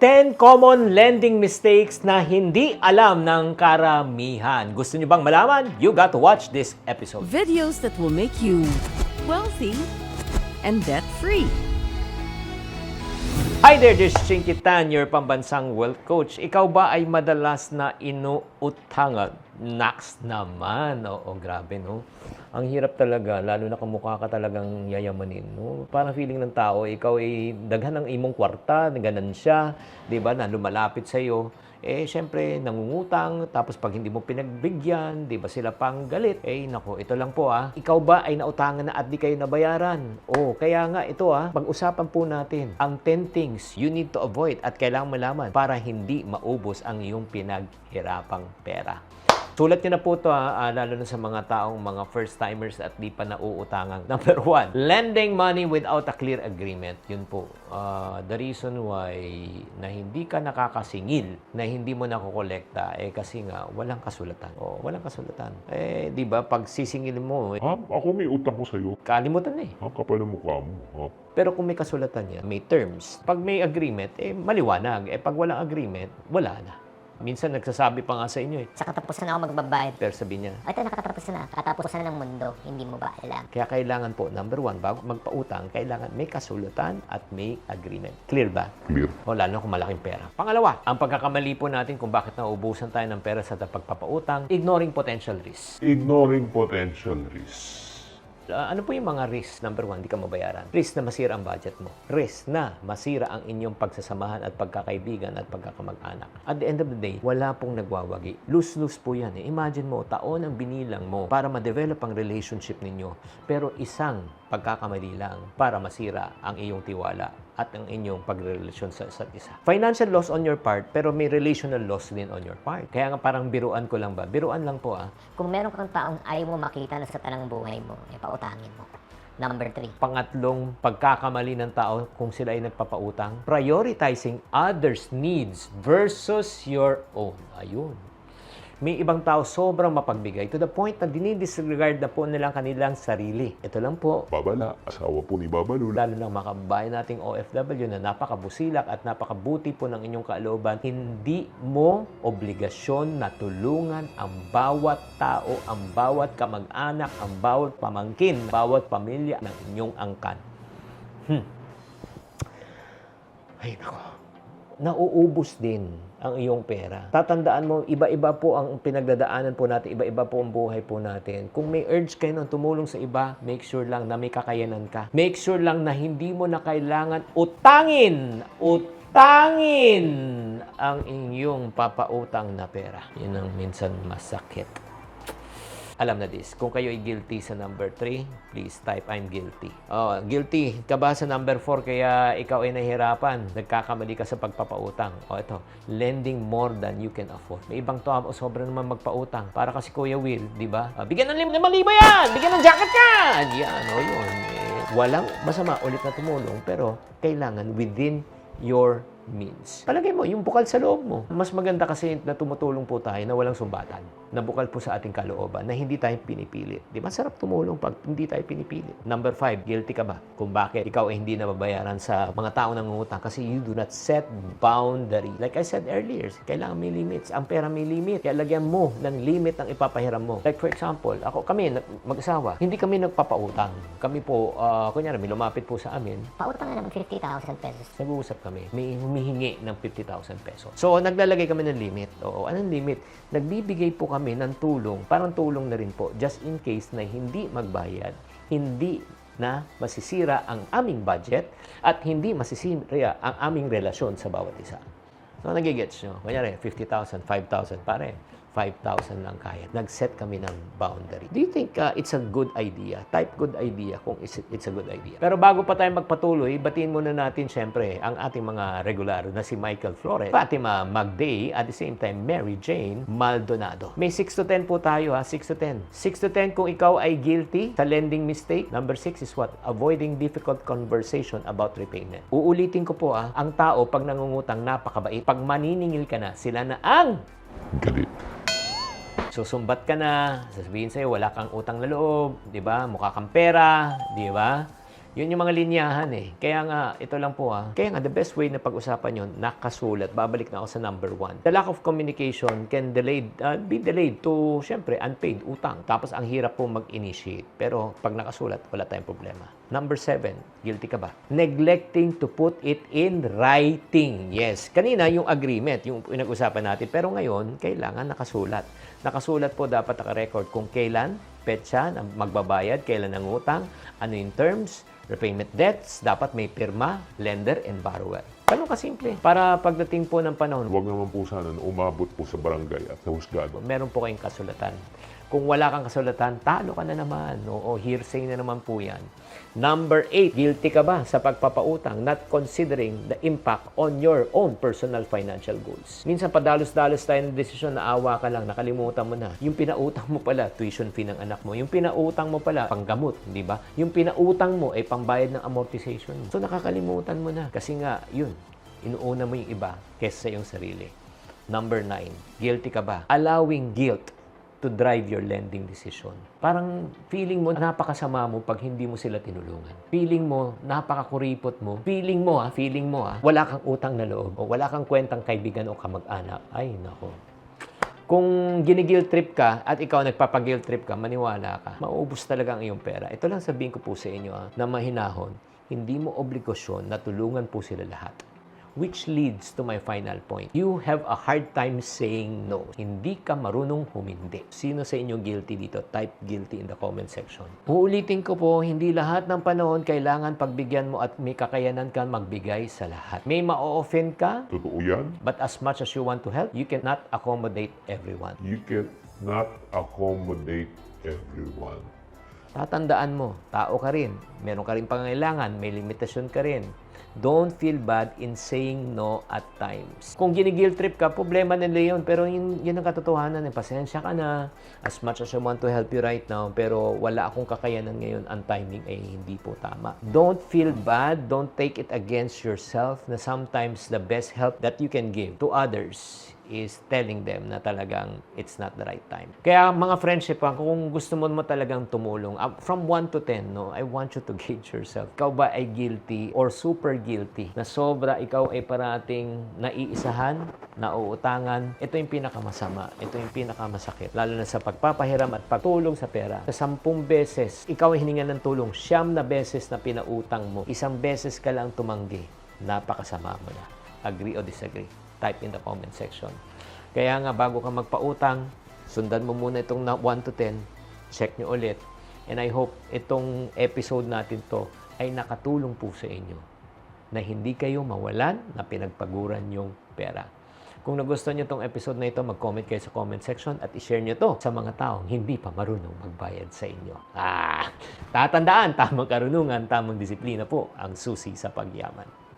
10 common lending mistakes na hindi alam ng karamihan. Gusto niyo bang malaman? You got to watch this episode. Videos that will make you wealthy and debt-free. Hi there, this is Chinky Tan, your pambansang wealth coach. Ikaw ba ay madalas na inuutangan? Naks naman. Oo, grabe, no? Ang hirap talaga, lalo na kamukha ka talagang yayamanin, no? Parang feeling ng tao, ikaw ay daghan ng imong kwarta, ganan siya, di ba, na lumalapit sa iyo. Eh, syempre, nangungutang, tapos pag hindi mo pinagbigyan, di ba sila pang galit? Eh, nako, ito lang po Ikaw ba ay nautangan na at di kayo nabayaran? Oh, kaya nga ito pag-usapan po natin ang 10 things you need to avoid at kailangan malaman para hindi maubos ang iyong pinaghirapang pera. Sulat nyo na po ito, lalo na sa mga taong mga first-timers at di pa nauutangan. Number 1, lending money without a clear agreement. Yun po, the reason why na hindi ka nakakasingil, na hindi mo nakukolekta, kasi nga, walang kasulatan. Walang kasulatan. Di ba, pag sisingil mo, Ako may utang ko sa'yo. kalimutan na Kapal ng mukha mo. Pero kung may kasulatan niya, may terms. Pag may agreement, maliwanag. Pag walang agreement, wala na. Minsan nagsasabi pa nga sa inyo Sa katapusan ako magbabayad. pero sabi niya, Ito, nakatapusan na. Katapusan na ng mundo. Hindi mo ba alam? kaya kailangan po, number 1, bago magpautang, kailangan may kasulatan at may agreement. Clear ba? Clear. O lalo na kung malaking pera. Pangalawa, ang pagkakamali po natin kung bakit nauubusan tayo ng pera sa pagpapautang, ignoring potential risks. Ignoring potential risks. Ano po yung mga risks? Number 1, di ka mabayaran. Risk na masira ang budget mo. Risk na masira ang inyong pagsasamahan at pagkakaibigan at pagkakamag-anak. At the end of the day, wala pong nagwawagi. Lose-lose po yan. Imagine mo, taon ang binilang mo para ma-develop ang relationship ninyo. Pero isang pagkakamali lang para masira ang iyong tiwala at ang inyong pagrelasyon sa isa't isa. Financial loss on your part, pero may relational loss din on your part. Kaya nga parang biruan ko lang ba? Biruan lang po Kung meron kang taong ayaw mo makita na sa tanang buhay mo, pautangin mo. Number 3. Pangatlong pagkakamali ng tao kung sila ay nagpapautang, prioritizing others' needs versus your own. Ayun. May ibang tao sobrang mapagbigay to the point na dinidisregard na po nilang kanilang sarili. Ito lang po, Babala. Asawa po ni Babalul. lalo ng mga kababayan nating OFW na napakabusilak at napakabuti po ng inyong kalooban, hindi mo obligasyon na tulungan ang bawat tao, ang bawat kamag-anak, ang bawat pamangkin, bawat pamilya ng inyong angkan. Ay, nako. Nauubos din ang iyong pera. Tatandaan mo, iba-iba po ang pinagdadaanan po natin, iba-iba po ang buhay po natin. Kung may urge kayo ng tumulong sa iba, make sure lang na may kakayanan ka. Make sure lang na hindi mo na kailangan utangin ang inyong papautang na pera. Yun ang minsan masakit. Alam na this. Kung kayo ay guilty sa number 3, please type, I'm guilty. Guilty ka ba sa number 4 kaya ikaw ay nahihirapan? Nagkakamali ka sa pagpapautang. Ito, lending more than you can afford. May ibang tao, sobra naman magpautang. Para kasi Kuya Will, di ba? Bigyan ng 5,000 yan! Bigyan ng jacket yan! Yan, yun. Walang masama ulit na tumulong, pero kailangan within your means. Palagay mo, yung bukal sa loob mo. Mas maganda kasi na tumutulong po tayo na walang sumbatan. Na bukal po sa ating kalooban, na hindi tayo pinipilit. Di ba? Sarap tumulong pag hindi tayo pinipilit. Number 5, guilty ka ba? Kung bakit ikaw ay hindi nababayaran sa mga tao nangungutang kasi you do not set boundary. Like I said earlier, kailangan may limits. Ang pera may limit. Kaya lagyan mo ng limit ang ipapahiram mo. Like for example, kami, mag-asawa, hindi kami nagpapautang. Kami po, kunyari, may lumapit po sa amin, Pautang na naman 50,000 pesos. nag-uusap kami, may humihingi ng 50,000 pesos. So, naglalagay kami ng limit. Oo, anong limit? Nagbibigay po kami ng tulong, parang tulong na rin po, just in case na hindi magbayad, hindi na masisira ang aming budget at hindi masisira ang aming relasyon sa bawat isa. So, nagigets nyo. Kunyari, 50,000, 5,000, pare. 5,000 lang kaya. Nag-set kami ng boundary. Do you think it's a good idea? Type good idea kung it's a good idea. Pero bago pa tayo magpatuloy, batiin muna natin syempre ang ating mga regular na si Michael Flores, Fatima Magday, at the same time Mary Jane Maldonado. May 6 to 10 po tayo 6 to 10. 6 to 10 kung ikaw ay guilty sa lending mistake. Number 6 is what? Avoiding difficult conversation about repayment. Uulitin ko po ang tao pag nangungutang napakabait. Pag maniningil ka na, sila na ang Galit. susumbat ka na, sasabihin sa'yo, wala kang utang na loob, di ba? Mukha kang pera, di ba? Yun yung mga linyahan eh. Kaya nga, ito lang po Kaya nga, the best way na pag-usapan yun, nakasulat. Babalik na ako sa number 1. The lack of communication can be delayed to, syempre, unpaid, utang. Tapos, ang hirap po mag-initiate. Pero, pag nakasulat, wala tayong problema. Number 7, guilty ka ba? Neglecting to put it in writing. Yes. Kanina, yung agreement, yung pinag-usapan natin. Pero ngayon, kailangan nakasulat. Nakasulat po dapat naka-record kung kailan, petsa, magbabayad, kailan ang utang, ano yung terms, repayment debts, dapat may pirma, lender, and borrower. Ganun kasimple. Para pagdating po ng panahon, Huwag naman po sana na umabot po sa barangay at sa husgado. meron po kayong kasulatan. Kung wala kang kasulatan, talo ka na naman. Oo, hearsay na naman po yan. Number 8, guilty ka ba sa pagpapautang not considering the impact on your own personal financial goals? Minsan padalos-dalos tayo ng desisyon na awa ka lang, nakalimutan mo na. Yung pinautang mo pala, tuition fee ng anak mo. Yung pinautang mo pala, panggamot, di ba? Yung pinautang mo ay pangbayad ng amortization mo. So nakakalimutan mo na. Kasi nga, yun, inuuna mo yung iba kesa sa iyong sarili. Number 9, guilty ka ba? Allowing guilt to drive your lending decision. Parang feeling mo, napakasama mo pag hindi mo sila tinulungan. Feeling mo, napakakuripot mo. Feeling mo, wala kang utang na loob o wala kang kwentang kaibigan o kamag-anak. Ay, nako. Kung gini-guilt trip ka at ikaw nagpapag-guilt trip ka, maniwala ka, mauubos talaga ang iyong pera. Ito lang sabihin ko po sa inyo na mahinahon, hindi mo obligasyon na tulungan po sila lahat. Which leads to my final point. You have a hard time saying no. Hindi ka marunong humindi. Sino sa inyo guilty dito? Type guilty in the comment section. Uulitin ko po, hindi lahat ng panahon kailangan pagbigyan mo at may kakayanan ka magbigay sa lahat. May ma-offend ka, Totoo yan. but as much as you want to help, you cannot accommodate everyone. You cannot accommodate everyone. Tatandaan mo, tao ka rin. Meron ka rin pangangailangan, may limitasyon ka rin. Don't feel bad in saying no at times. Kung gini-guilt trip ka, problema nila yun. Pero yun ang katotohanan. Pasensya ka na. As much as I want to help you right now, pero wala akong kakayanan ngayon. Ang timing ay hindi po tama. Don't feel bad. Don't take it against yourself na sometimes the best help that you can give to others is telling them na talagang it's not the right time. Kaya mga friendship, kung gusto mo talagang tumulong, from 1 to 10, no, I want you to gauge yourself. Ikaw ba ay guilty or super guilty na sobra ikaw ay parating naiisahan, nauutangan? Ito yung pinakamasama. Ito yung pinakamasakit. Lalo na sa pagpapahiram at pagtulong sa pera. Sa 10 beses, ikaw ay hiningan ng tulong, 9 na beses na pinautang mo, 1 beses ka lang tumanggi. Napakasama mo na. Agree o disagree? Type in the comment section. Kaya nga, bago ka magpautang, sundan mo muna itong 1 to 10. Check nyo ulit. And I hope itong episode natin to ay nakatulong po sa inyo na hindi kayo mawalan na pinagpaguran yung pera. Kung nagustuhan nyo itong episode na ito, mag-comment kayo sa comment section at i-share nyo to sa mga taong hindi pa marunong magbayad sa inyo. Tatandaan, tamang karunungan, tamang disiplina po ang susi sa pagyaman.